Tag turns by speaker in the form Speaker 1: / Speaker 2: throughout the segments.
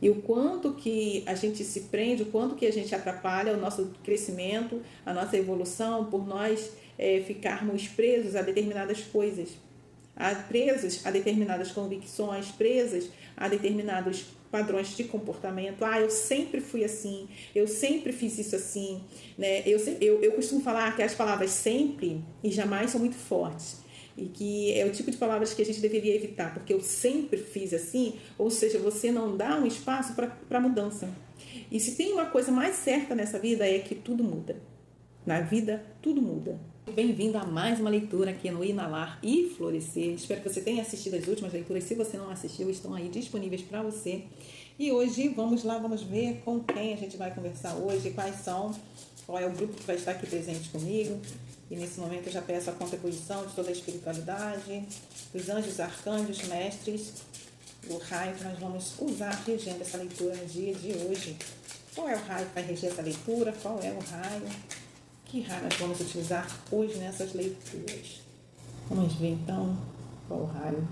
Speaker 1: E o quanto que a gente se prende, o quanto que a gente atrapalha o nosso crescimento, a nossa evolução, por nós ficarmos presos a determinadas coisas, presos a determinadas convicções, presas a determinados padrões de comportamento. Eu sempre fui assim, eu sempre fiz isso assim, né? Eu costumo falar que as palavras sempre e jamais são muito fortes. E que é o tipo de palavras que a gente deveria evitar, porque eu sempre fiz assim, ou seja, você não dá um espaço para mudança. E se tem uma coisa mais certa nessa vida é que tudo muda. Na vida, tudo muda. Bem-vindo a mais uma leitura aqui no Inalar e Florescer. Espero que você tenha assistido as últimas leituras. Se você não assistiu, estão aí disponíveis para você. E hoje, vamos lá, vamos ver com quem a gente vai conversar hoje, qual é o grupo que vai estar aqui presente comigo. E nesse momento eu já peço a contribuição de toda a espiritualidade, dos anjos, arcanjos, mestres, do raio que nós vamos usar regendo essa leitura no dia de hoje. Qual é o raio que vai reger essa leitura? Qual é o raio? Que raio nós vamos utilizar hoje nessas leituras? Vamos ver então qual o raio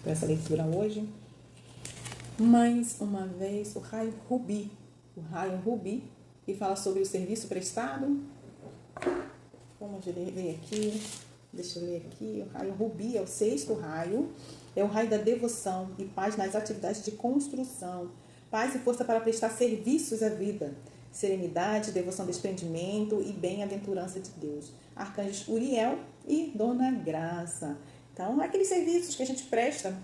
Speaker 1: para essa leitura hoje. Mais uma vez, o raio Rubi. O raio Rubi, que fala sobre o serviço prestado. Vamos ver aqui. Deixa eu ler aqui. O raio Rubi é o sexto raio. É o raio da devoção e paz nas atividades de construção. Paz e força para prestar serviços à vida. Serenidade, devoção, desprendimento e bem-aventurança de Deus. Arcanjos Uriel e Dona Graça. Então, aqueles serviços que a gente presta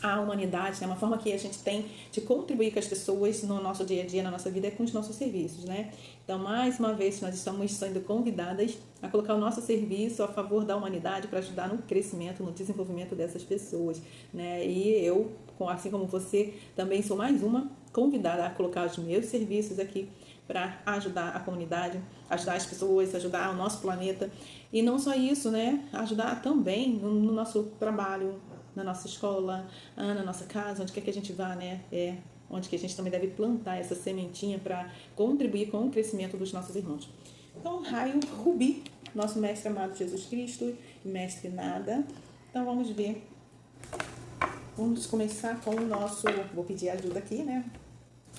Speaker 1: à humanidade, né? Uma forma que a gente tem de contribuir com as pessoas no nosso dia a dia, na nossa vida, é com os nossos serviços, né? Então, mais uma vez, nós estamos sendo convidadas a colocar o nosso serviço a favor da humanidade para ajudar no crescimento, no desenvolvimento dessas pessoas, né? E eu, assim como você, também sou mais uma convidada a colocar os meus serviços aqui para ajudar a comunidade, ajudar as pessoas, ajudar o nosso planeta. E não só isso, né? Ajudar também no nosso trabalho, na nossa escola, na nossa casa, onde quer que a gente vá, né? Onde que a gente também deve plantar essa sementinha para contribuir com o crescimento dos nossos irmãos. Então, raio Rubi, nosso mestre amado Jesus Cristo, mestre nada. Então, vamos ver. Vamos começar com o nosso, vou pedir ajuda aqui, né?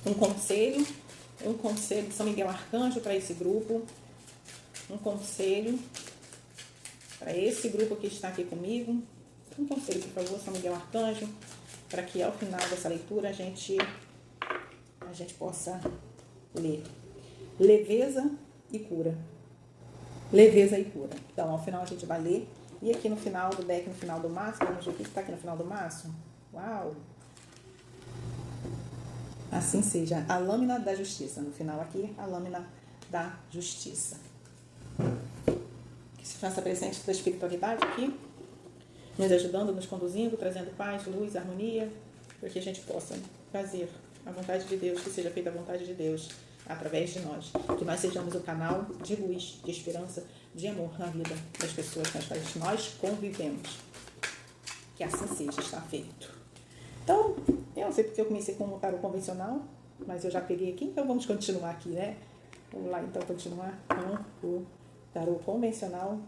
Speaker 1: Um conselho de São Miguel Arcanjo para esse grupo. Um conselho para esse grupo que está aqui comigo. Um conselho, por favor, São Miguel Arcanjo, para que ao final dessa leitura a gente possa ler. Leveza e cura. Leveza e cura. Então, ao final a gente vai ler. E aqui no final do deck, no final do maço, vamos ver o que está aqui no final do maço. Uau! Assim seja, a lâmina da justiça. No final aqui, a lâmina da justiça. Que se faça presente da espiritualidade aqui, nos ajudando, nos conduzindo, trazendo paz, luz, harmonia, para que a gente possa fazer a vontade de Deus, que seja feita a vontade de Deus através de nós. Que nós sejamos o canal de luz, de esperança, de amor na vida das pessoas com as quais nós convivemos. Que assim seja, está feito. Então, eu não sei porque eu comecei com o tarô convencional, mas eu já peguei aqui, então vamos continuar aqui, né? Vamos lá, então, continuar com o tarô convencional.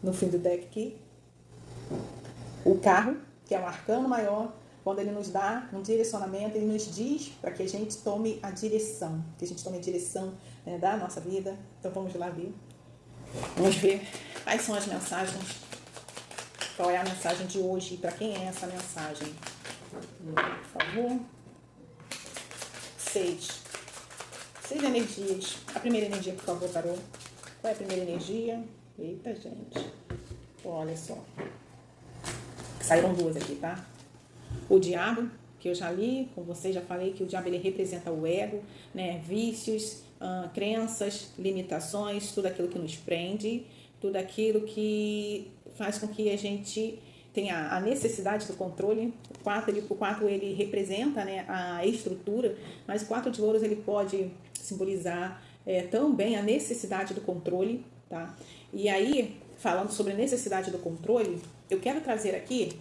Speaker 1: No fim do deck aqui, o carro, que é um arcano maior, quando ele nos dá um direcionamento, ele nos diz para que a gente tome a direção, né, da nossa vida. Então, vamos lá ver. Vamos ver quais são as mensagens, qual é a mensagem de hoje e para quem é essa mensagem. Por favor. 6 energias. A primeira energia, por favor, tarô. Qual é a primeira energia? Eita, gente. Olha só. Saíram duas aqui, tá? O diabo, que eu já li com vocês, já falei que o diabo ele representa o ego, né? Vícios, crenças, limitações, tudo aquilo que nos prende, tudo aquilo que faz com que a gente tem a necessidade do controle. O 4 ele representa, né, a estrutura, mas o 4 de ouros ele pode simbolizar também a necessidade do controle, tá? E aí, falando sobre a necessidade do controle, eu quero trazer aqui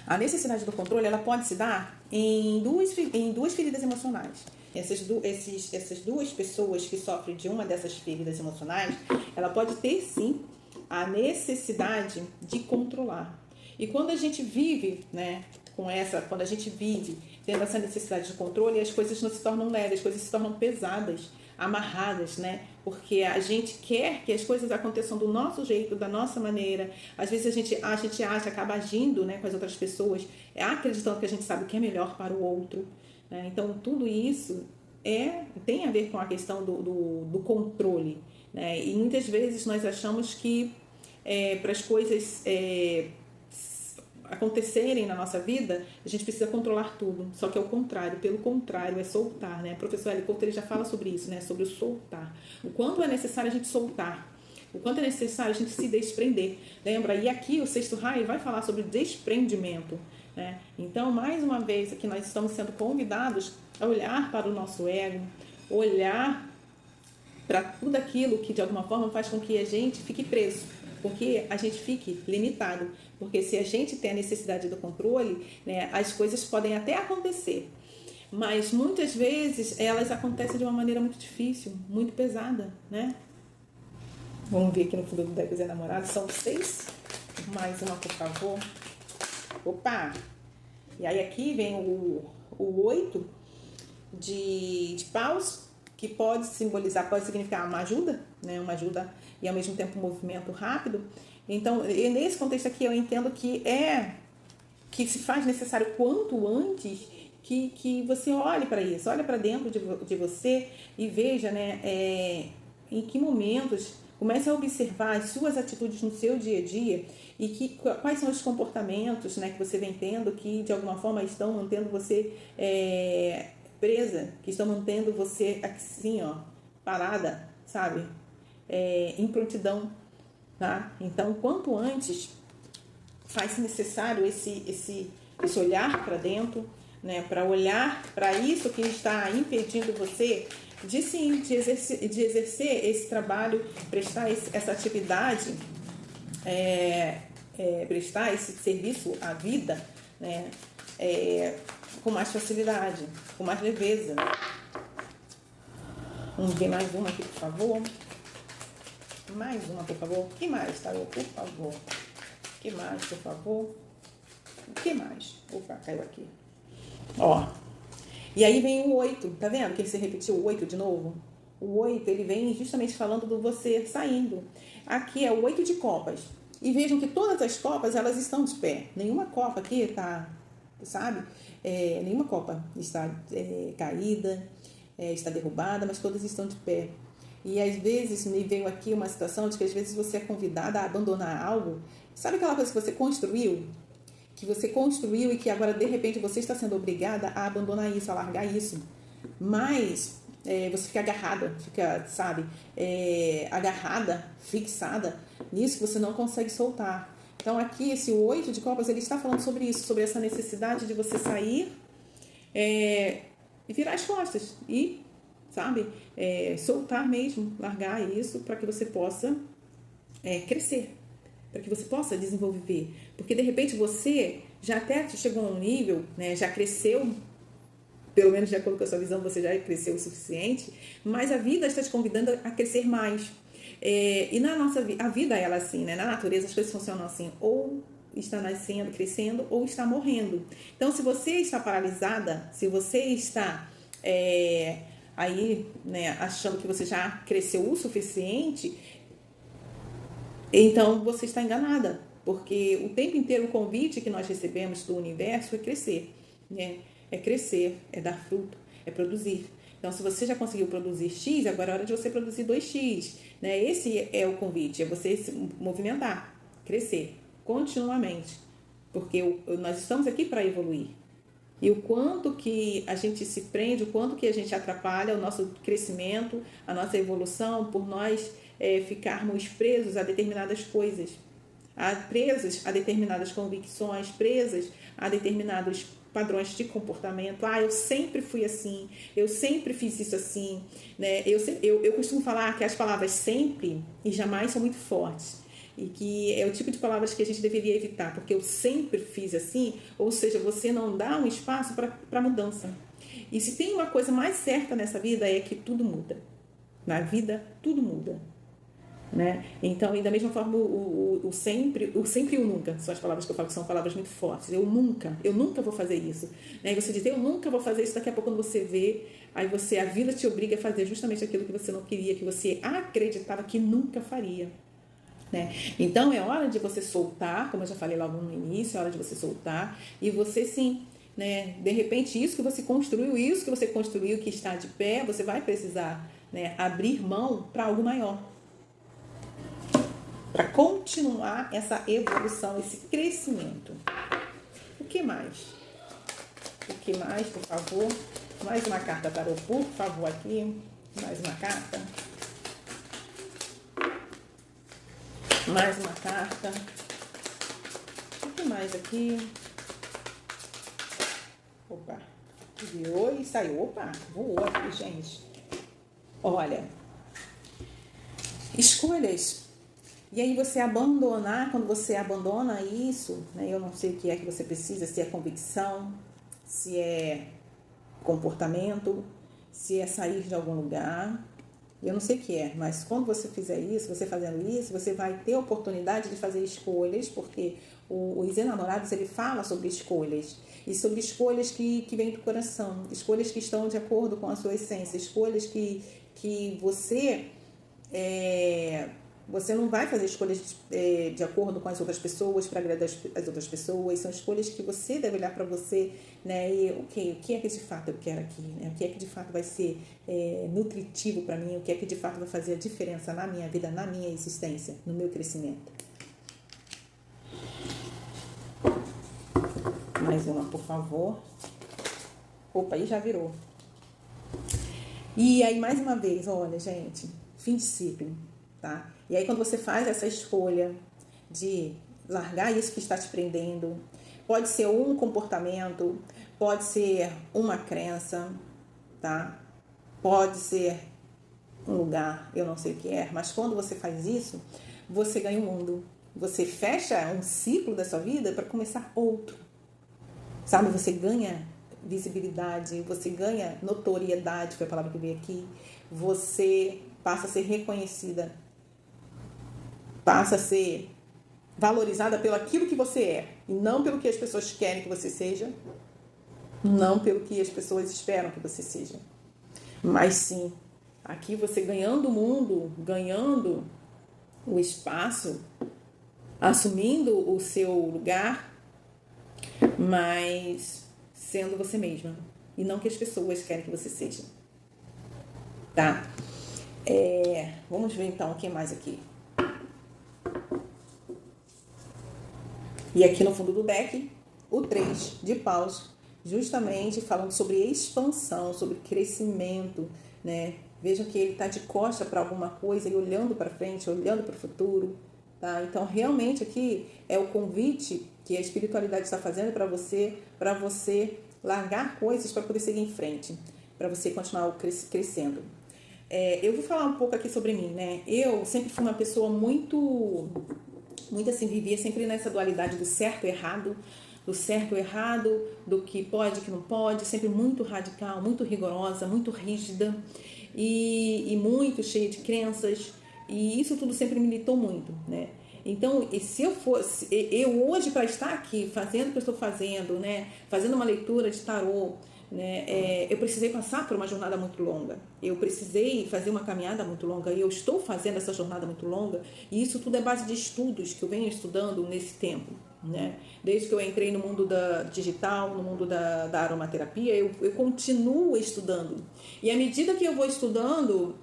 Speaker 1: a necessidade do controle, ela pode se dar em duas feridas emocionais. Essas duas pessoas que sofrem de uma dessas feridas emocionais, ela pode ter sim a necessidade de controlar. E quando a gente vive, né, quando a gente vive tendo essa necessidade de controle, as coisas não se tornam leves, as coisas se tornam pesadas, amarradas, né? Porque a gente quer que as coisas aconteçam do nosso jeito, da nossa maneira. Às vezes a gente acha, acaba agindo, né, com as outras pessoas, acreditando que a gente sabe o que é melhor para o outro, né? Então, tudo isso tem a ver com a questão do controle, né? E muitas vezes nós achamos que para as coisas acontecerem na nossa vida, a gente precisa controlar tudo. Só que é o contrário, pelo contrário, é soltar, né? O professor L. Couto, ele já fala sobre isso, né? Sobre o soltar. O quanto é necessário a gente soltar, o quanto é necessário a gente se desprender. Lembra? E aqui o sexto raio vai falar sobre desprendimento, né? Então, mais uma vez, aqui nós estamos sendo convidados a olhar para o nosso ego, olhar para tudo aquilo que de alguma forma faz com que a gente fique preso, porque a gente fique limitado. Porque se a gente tem a necessidade do controle, né, as coisas podem até acontecer, mas muitas vezes elas acontecem de uma maneira muito difícil, muito pesada, né? Vamos ver aqui no fundo do deck dos enamorados, são 6, mais uma, por favor. Opa! E aí aqui vem o 8 de paus, que pode simbolizar, pode significar uma ajuda, né? Uma ajuda e ao mesmo tempo um movimento rápido. Então, nesse contexto aqui, eu entendo que se faz necessário quanto antes que você olhe para isso, olhe para dentro de você e veja, né, em que momentos, comece a observar as suas atitudes no seu dia a dia e quais são os comportamentos, né, que você vem tendo que de alguma forma estão mantendo você presa, que estão mantendo você assim, ó, parada, sabe? Em prontidão, tá? Então, quanto antes faz-se necessário esse olhar para dentro, né? Para olhar para isso que está impedindo você de exercer esse trabalho, prestar essa atividade, prestar esse serviço à vida, né? Com mais facilidade, com mais leveza. Vamos ver mais uma aqui, por favor. Mais uma, por favor. O que mais, Tarô? Por favor. O que mais, por favor? O que mais? Opa, caiu aqui. Ó. E aí vem o 8. Tá vendo que você repetiu o 8 de novo? O 8, ele vem justamente falando do você saindo. Aqui é o 8 de copas. E vejam que todas as copas, elas estão de pé. Nenhuma copa aqui está, sabe? Nenhuma copa está caída, está derrubada, mas todas estão de pé. E às vezes me veio aqui uma situação de que às vezes você é convidada a abandonar algo. Sabe aquela coisa que você construiu? Que você construiu e que agora de repente você está sendo obrigada a abandonar isso, a largar isso. Mas você fica agarrada, sabe, agarrada, fixada nisso que você não consegue soltar. Então aqui esse 8 de copas, ele está falando sobre isso, sobre essa necessidade de você sair e virar as costas e, sabe, soltar mesmo, largar isso para que você possa crescer, para que você possa desenvolver. Porque de repente você já até chegou a um nível, né, já cresceu, pelo menos de acordo com a sua visão, você já cresceu o suficiente, mas a vida está te convidando a crescer mais. E na nossa a vida, ela assim, né, na natureza as coisas funcionam assim, ou está nascendo, crescendo, ou está morrendo. Então, se você está paralisada, se você está aí, né, achando que você já cresceu o suficiente, então você está enganada, porque o tempo inteiro o convite que nós recebemos do universo é crescer, né? É crescer, é dar fruto, é produzir. Então, se você já conseguiu produzir X, agora é hora de você produzir 2X, né? Esse é o convite, é você se movimentar, crescer continuamente, porque nós estamos aqui para evoluir. E o quanto que a gente se prende, o quanto que a gente atrapalha o nosso crescimento, a nossa evolução, por nós ficarmos presos a determinadas coisas, presos a determinadas convicções, presas a determinados padrões de comportamento. Eu sempre fui assim, eu sempre fiz isso assim, né? Eu costumo falar que as palavras sempre e jamais são muito fortes. E que é o tipo de palavras que a gente deveria evitar, porque eu sempre fiz assim, ou seja, você não dá um espaço para mudança. E se tem uma coisa mais certa nessa vida é que tudo muda. Na vida, tudo muda. né? Então, e da mesma forma, o sempre e o nunca são as palavras que eu falo, que são palavras muito fortes. Eu nunca vou fazer isso, né? E você diz, eu nunca vou fazer isso, daqui a pouco quando você vê, aí a vida te obriga a fazer justamente aquilo que você não queria, que você acreditava que nunca faria, né? Então, é hora de você soltar, como eu já falei logo no início, é hora de você soltar e você sim, né? De repente, isso que você construiu, que está de pé, você vai precisar, né, abrir mão para algo maior, para continuar essa evolução, esse crescimento. O que mais? O que mais, por favor? Mais uma carta tarô, por favor, aqui. Mais uma carta. Mais uma carta. O que mais aqui? Opa, virou e saiu. Opa, voou aqui, gente. Olha, escolhas. E aí você abandonar, quando você abandona isso, né, eu não sei o que é que você precisa, se é convicção, se é comportamento, se é sair de algum lugar, eu não sei o que é, mas quando você fizer isso, você fazendo isso, você vai ter a oportunidade de fazer escolhas, porque os enamorados, ele fala sobre escolhas, e sobre escolhas que vêm do coração, escolhas que estão de acordo com a sua essência, escolhas que você não vai fazer escolhas de acordo com as outras pessoas, para agradar as outras pessoas. São escolhas que você deve olhar para você, né? E o que é que de fato eu quero aqui? Né? O que é que de fato vai ser nutritivo para mim? O que é que de fato vai fazer a diferença na minha vida, na minha existência, no meu crescimento? Mais uma, por favor. Opa, aí já virou. E aí, mais uma vez, olha, gente, fim de ciclo, tá? E aí, quando você faz essa escolha de largar isso que está te prendendo, pode ser um comportamento, pode ser uma crença, tá? Pode ser um lugar, eu não sei o que é, mas quando você faz isso, você ganha um mundo. Você fecha um ciclo da sua vida para começar outro, sabe? Você ganha visibilidade, você ganha notoriedade, foi a palavra que veio aqui, você passa a ser reconhecida, passa a ser valorizada pelo aquilo que você é, e não pelo que as pessoas querem que você seja, não pelo que as pessoas esperam que você seja, mas sim, aqui você ganhando o mundo, ganhando o espaço, assumindo o seu lugar, mas sendo você mesma, e não que as pessoas querem que você seja, tá? Vamos ver então o que mais aqui. E aqui no fundo do deck, o 3 de paus, justamente falando sobre expansão, sobre crescimento, né? Vejam que ele está de costa para alguma coisa e olhando para frente, olhando para o futuro, tá? Então, realmente aqui é o convite que a espiritualidade está fazendo para você largar coisas para poder seguir em frente, para você continuar crescendo. Eu vou falar um pouco aqui sobre mim, né? Eu sempre fui uma pessoa muito assim, vivia sempre nessa dualidade do certo e errado, do que pode, que não pode, sempre muito radical, muito rigorosa, muito rígida e muito cheia de crenças, e isso tudo sempre me limitou muito, né? Então, se eu hoje, para estar aqui fazendo o que eu estou fazendo, né, fazendo uma leitura de tarô, né, eu precisei passar por uma jornada muito longa, eu precisei fazer uma caminhada muito longa, e eu estou fazendo essa jornada muito longa, e isso tudo é base de estudos que eu venho estudando nesse tempo, né? Desde que eu entrei no mundo da digital, no mundo da aromaterapia, eu continuo estudando, e à medida que eu vou estudando,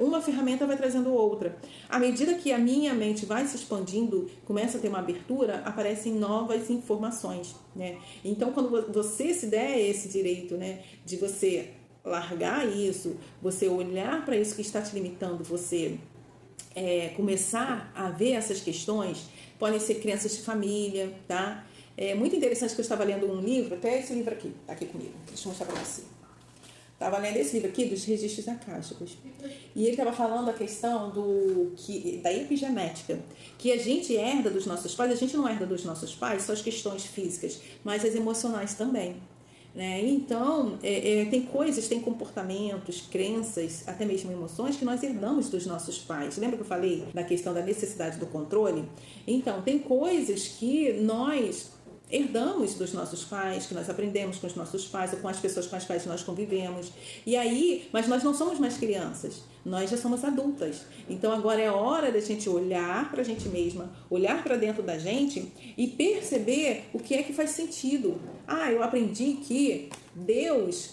Speaker 1: uma ferramenta vai trazendo outra. À medida que a minha mente vai se expandindo, começa a ter uma abertura, aparecem novas informações, né? Então, quando você se der esse direito, né, de você largar isso, você olhar para isso que está te limitando, você começar a ver essas questões, podem ser crenças de família, tá? É muito interessante que eu estava lendo um livro, até esse livro aqui, tá aqui comigo, deixa eu mostrar para você. Estava lendo esse livro aqui dos registros acásticos. E ele estava falando a questão da epigenética, que a gente herda dos nossos pais. A gente não herda dos nossos pais só as questões físicas, mas as emocionais também. né? Então, tem coisas, tem comportamentos, crenças, até mesmo emoções que nós herdamos dos nossos pais. Lembra que eu falei da questão da necessidade do controle? Então, tem coisas que nós herdamos dos nossos pais, que nós aprendemos com os nossos pais ou com as pessoas com as quais nós convivemos. E aí, mas nós não somos mais crianças, nós já somos adultas. Então agora é hora da gente olhar para a gente mesma, olhar para dentro da gente e perceber o que é que faz sentido. Eu aprendi que Deus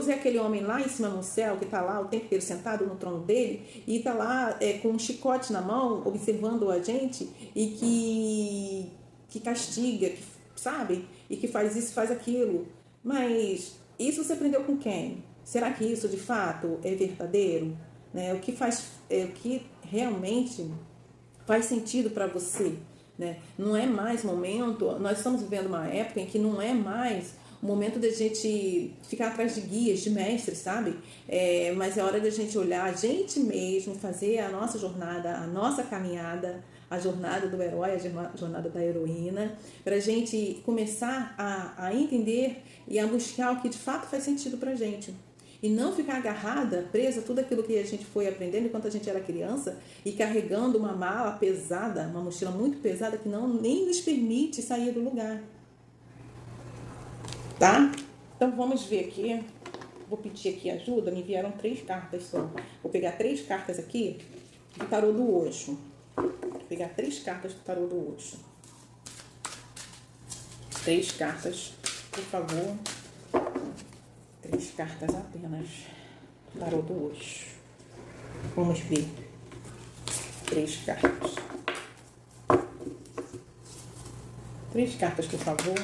Speaker 1: é aquele homem lá em cima no céu que está lá o tempo inteiro sentado no trono dele e está lá com um chicote na mão, observando a gente e que castiga, sabe? E que faz isso, faz aquilo. Mas isso você aprendeu com quem? Será que isso de fato é verdadeiro? Né? O que realmente faz sentido para você? Né? Não é mais momento, nós estamos vivendo uma época em que não é mais o momento da gente ficar atrás de guias, de mestres, sabe? Mas é hora da gente olhar a gente mesmo, fazer a nossa jornada, a nossa caminhada, a jornada do herói, a jornada da heroína, para a gente começar a entender e a buscar o que de fato faz sentido para a gente. E não ficar agarrada, presa a tudo aquilo que a gente foi aprendendo enquanto a gente era criança e carregando uma mala pesada, uma mochila muito pesada que nem nos permite sair do lugar. Tá? Então vamos ver aqui. Vou pedir aqui ajuda. Me enviaram 3 cartas só. Vou pegar 3 cartas aqui do tarô do Osho. Vou pegar 3 cartas do tarô do Osho. 3 cartas, por favor. 3 cartas apenas do tarô do Osho. Vamos ver. 3 cartas. 3 cartas, por favor.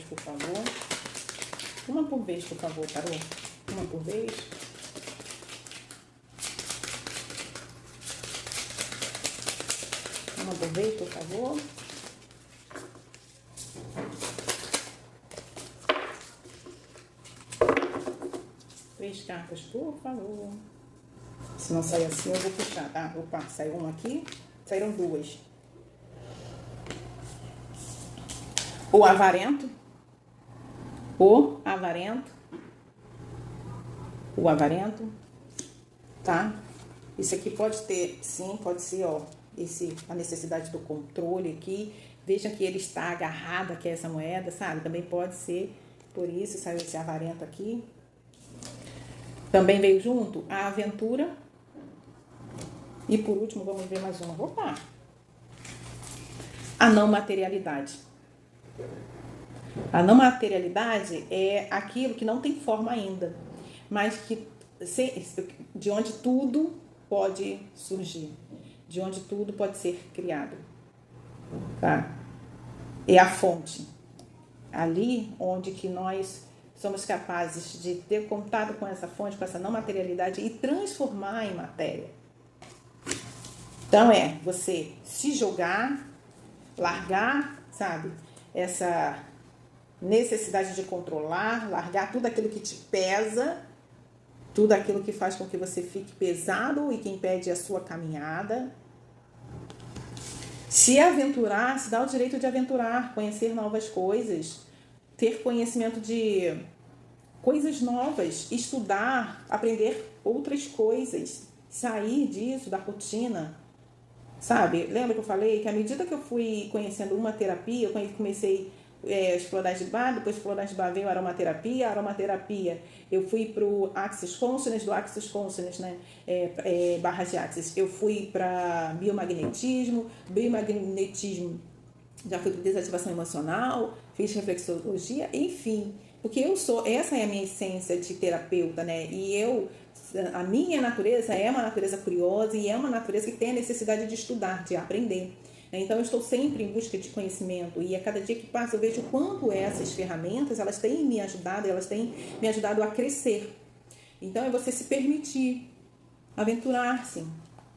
Speaker 1: Por favor. Uma por vez, por favor, tarô. Uma por vez. Uma por vez, por favor. Três cartas, por favor. Se não sair assim, eu vou puxar, tá? Opa, saiu uma aqui. Saíram 2. O avarento. O avarento, tá? Isso aqui pode ter, sim, pode ser, a necessidade do controle aqui. Veja que ele está agarrado aqui a essa moeda, sabe? Também pode ser por isso, saiu esse avarento aqui. Também veio junto a aventura. E por último, vamos ver mais uma. Opa! A não materialidade. A não materialidade é aquilo que não tem forma ainda, mas que de onde tudo pode surgir, de onde tudo pode ser criado. Tá? É a fonte. Ali onde que nós somos capazes de ter contato com essa fonte, com essa não materialidade e transformar em matéria. Então você se jogar, largar, sabe, essa necessidade de controlar, largar tudo aquilo que te pesa, tudo aquilo que faz com que você fique pesado e que impede a sua caminhada. Se aventurar, se dar o direito de aventurar, conhecer novas coisas, ter conhecimento de coisas novas, estudar, aprender outras coisas, sair disso, da rotina, sabe? Lembra que eu falei que à medida que eu fui conhecendo uma terapia, eu comecei explorar de bar, depois de explorar de bar veio a aromaterapia, eu fui para o Axis Consciousness, do Axis Consciousness, né, barra de Axis, eu fui para biomagnetismo, já fui para desativação emocional, fiz reflexologia, enfim, porque essa é a minha essência de terapeuta, né, e a minha natureza é uma natureza curiosa e é uma natureza que tem a necessidade de estudar, de aprender. Então, eu estou sempre em busca de conhecimento e a cada dia que passa eu vejo o quanto essas ferramentas, elas têm me ajudado a crescer. Então, é você se permitir aventurar-se,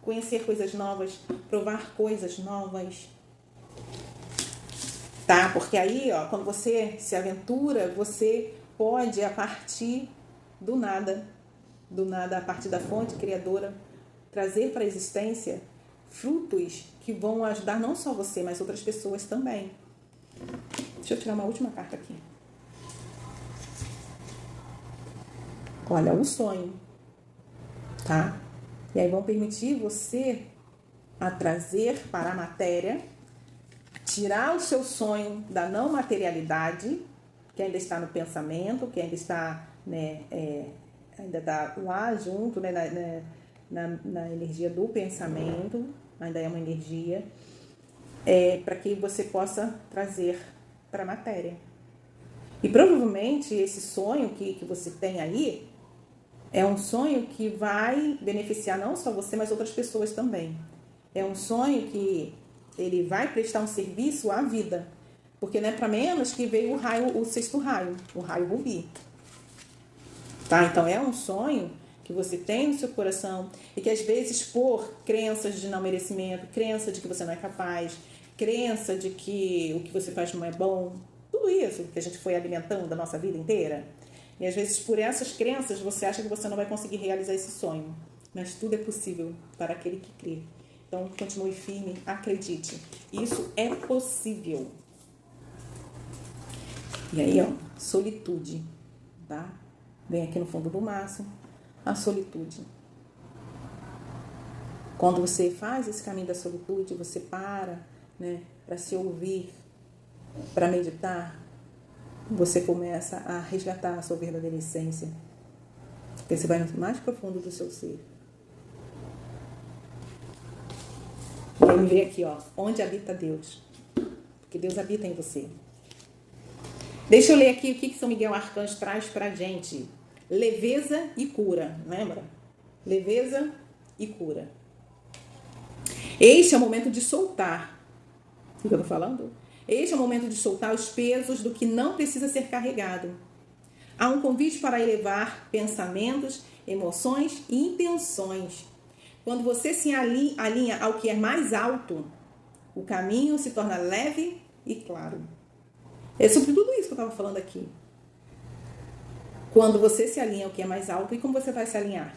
Speaker 1: conhecer coisas novas, provar coisas novas. Tá? Porque aí, quando você se aventura, você pode, a partir do nada, do nada, a partir da fonte criadora, trazer para a existência frutos que vão ajudar não só você, mas outras pessoas também. Deixa eu tirar uma última carta aqui. Olha, o sonho, tá? E aí vão permitir você a trazer para a matéria, tirar o seu sonho da não materialidade, que ainda está no pensamento, que ainda está, né, ainda está lá junto, né, na energia do pensamento, ainda é uma energia, para que você possa trazer para a matéria. E provavelmente esse sonho que você tem aí é um sonho que vai beneficiar não só você, mas outras pessoas também. É um sonho que ele vai prestar um serviço à vida. Porque não é para menos que veio o raio, o sexto raio, o raio rubi. Tá? Então é um sonho que você tem no seu coração e que às vezes por crenças de não merecimento, crença de que você não é capaz, crença de que o que você faz não é bom, tudo isso que a gente foi alimentando a nossa vida inteira. E às vezes por essas crenças você acha que você não vai conseguir realizar esse sonho. Mas tudo é possível para aquele que crê. Então continue firme, acredite. Isso é possível. E aí, ó, solitude, tá? Vem aqui no fundo do maço, a solitude. Quando você faz esse caminho da solitude, você para, né, para se ouvir, para meditar, você começa a resgatar a sua verdadeira essência. Porque você vai no mais profundo do seu ser. Vamos ver aqui, ó, onde habita Deus. Porque Deus habita em você. Deixa eu ler aqui o que São Miguel Arcanjo traz pra gente. Leveza e cura, lembra? Leveza e cura. Este é o momento de soltar. O que eu tô falando? Este é o momento de soltar os pesos do que não precisa ser carregado. Há um convite para elevar pensamentos, emoções e intenções. Quando você se alinha ao que é mais alto, o caminho se torna leve e claro. É sobre tudo isso que eu estava falando aqui. Quando você se alinha ao que é mais alto, e como você vai se alinhar?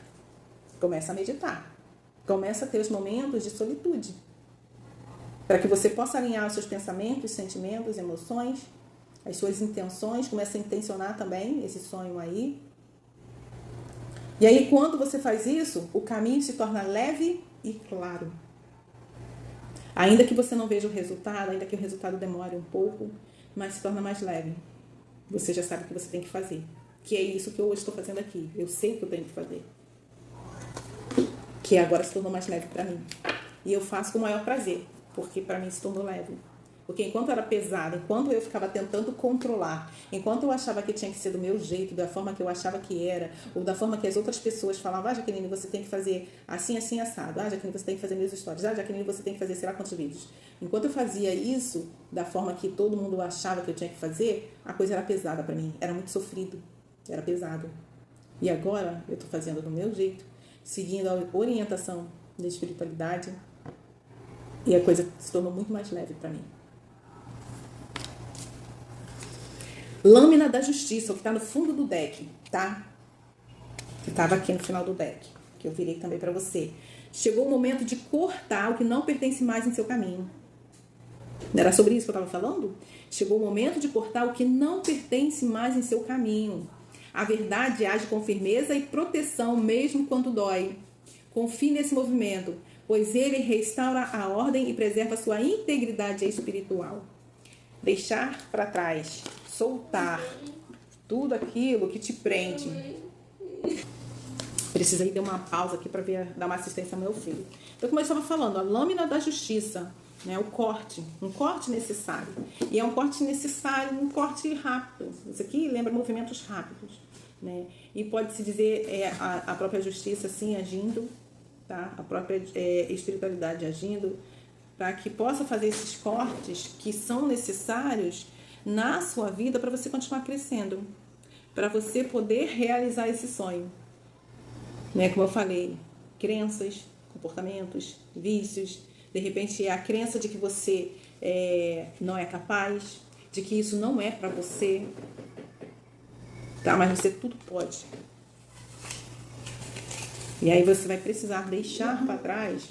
Speaker 1: Começa a meditar. Começa a ter os momentos de solitude. Para que você possa alinhar os seus pensamentos, sentimentos, emoções, as suas intenções. Começa a intencionar também esse sonho aí. E aí, quando você faz isso, o caminho se torna leve e claro. Ainda que você não veja o resultado, ainda que o resultado demore um pouco, mas se torna mais leve. Você já sabe o que você tem que fazer. Que é isso que eu hoje estou fazendo aqui. Eu sei o que eu tenho que fazer. Que agora se tornou mais leve para mim. E eu faço com o maior prazer, porque para mim se tornou leve. Porque enquanto era pesado, enquanto eu ficava tentando controlar, enquanto eu achava que tinha que ser do meu jeito, da forma que eu achava que era, ou da forma que as outras pessoas falavam, Jaqueline, você tem que fazer assim, assim, assado. Jaqueline, você tem que fazer meus stories. Jaqueline, você tem que fazer sei lá quantos vídeos. Enquanto eu fazia isso, da forma que todo mundo achava que eu tinha que fazer, a coisa era pesada para mim. Era muito sofrido. Era pesado. E agora, eu estou fazendo do meu jeito, seguindo a orientação da espiritualidade, e a coisa se tornou muito mais leve para mim. Lâmina da Justiça, o que está no fundo do deck, tá? Que estava aqui no final do deck, que eu virei também para você. Chegou o momento de cortar o que não pertence mais em seu caminho. Não era sobre isso que eu estava falando? Chegou o momento de cortar o que não pertence mais em seu caminho. A verdade age com firmeza e proteção, mesmo quando dói. Confie nesse movimento, pois ele restaura a ordem e preserva a sua integridade espiritual. Deixar para trás, soltar tudo aquilo que te prende. Precisa ir dar uma pausa aqui para dar uma assistência ao meu filho. Então, como eu estava falando, a lâmina da justiça, né, o corte, um corte necessário. E é um corte necessário, um corte rápido. Isso aqui lembra movimentos rápidos, né? E pode-se dizer a própria justiça assim agindo, tá? A própria espiritualidade agindo, para que possa fazer esses cortes que são necessários na sua vida para você continuar crescendo, para você poder realizar esse sonho. Né? Como eu falei, crenças, comportamentos, vícios, de repente a crença de que você não é capaz, de que isso não é para você, tá? Mas você tudo pode. E aí você vai precisar deixar para trás.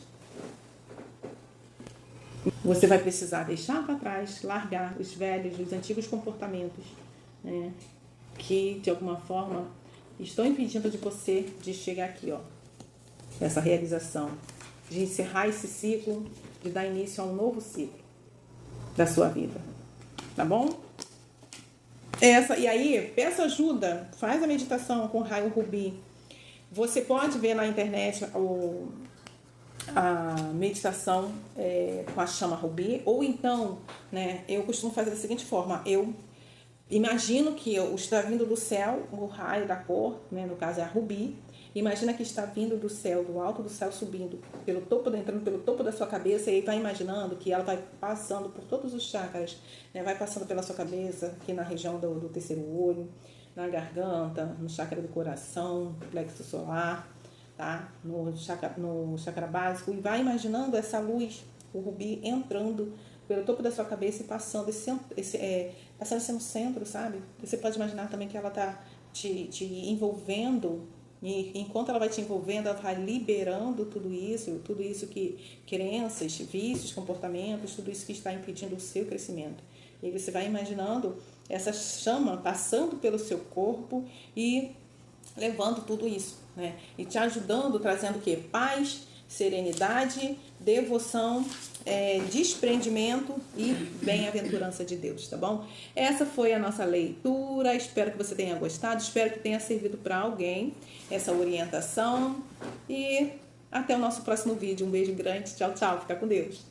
Speaker 1: Você vai precisar deixar para trás, largar os velhos, os antigos comportamentos, né, que de alguma forma estão impedindo de você de chegar aqui, ó, essa realização, de encerrar esse ciclo, de dar início a um novo ciclo da sua vida, tá bom? E aí, peça ajuda, faz a meditação com raio rubi. Você pode ver na internet a meditação com a chama rubi, ou então, né, eu costumo fazer da seguinte forma: eu imagino que está vindo do céu o raio da cor, né, no caso é a rubi. Imagina que está vindo do céu, do alto do céu, subindo pelo topo, entrando pelo topo da sua cabeça, e aí vai imaginando que ela vai passando por todos os chakras, né? Vai passando pela sua cabeça, aqui na região do terceiro olho, na garganta, no chakra do coração, plexo solar, tá? No chakra básico, e vai imaginando essa luz, o rubi, entrando pelo topo da sua cabeça e passando passando no centro, sabe? Você pode imaginar também que ela está te envolvendo. E enquanto ela vai te envolvendo, ela vai liberando tudo isso que crenças, vícios, comportamentos, tudo isso que está impedindo o seu crescimento. E você vai imaginando essa chama passando pelo seu corpo e levando tudo isso, né? E te ajudando, trazendo o quê? Paz, serenidade, devoção, desprendimento e bem-aventurança de Deus, tá bom? Essa foi a nossa leitura, espero que você tenha gostado, espero que tenha servido para alguém essa orientação e até o nosso próximo vídeo. Um beijo grande, tchau, tchau, fica com Deus.